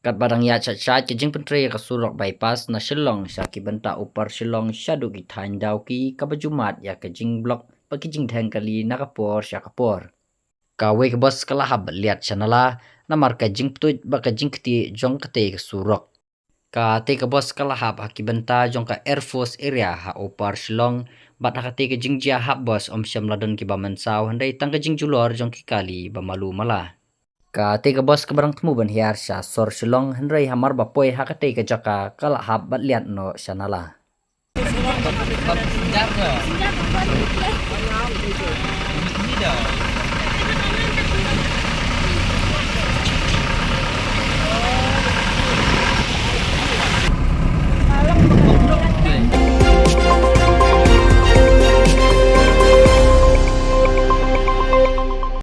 Kat barang ya chat ke jing pentre ka surok bypass na Shillong sya ki benta upar Shillong syadu ki thain dau ki ka bajumat ya ke jing blok pa ki jing thang kali na kapor sya kapor. Ka we ke bos kala hab liat chanala na mar ka jing ptuit ba ka jing kti jong kate ka surok. Ka te ka bos kala hab ha ki benta jong ka Air Force area ha upar Shillong bat ha te ka jing jia hab bos om syam ladon ki ba mansau handai tang ka jing julor jong ki kali ba malu mala. Ka te ka bos ka barang temu ban hiar sya sor Shillong handai hamar ba poi ha ka te ka jaka kala hab bat liat no syanala.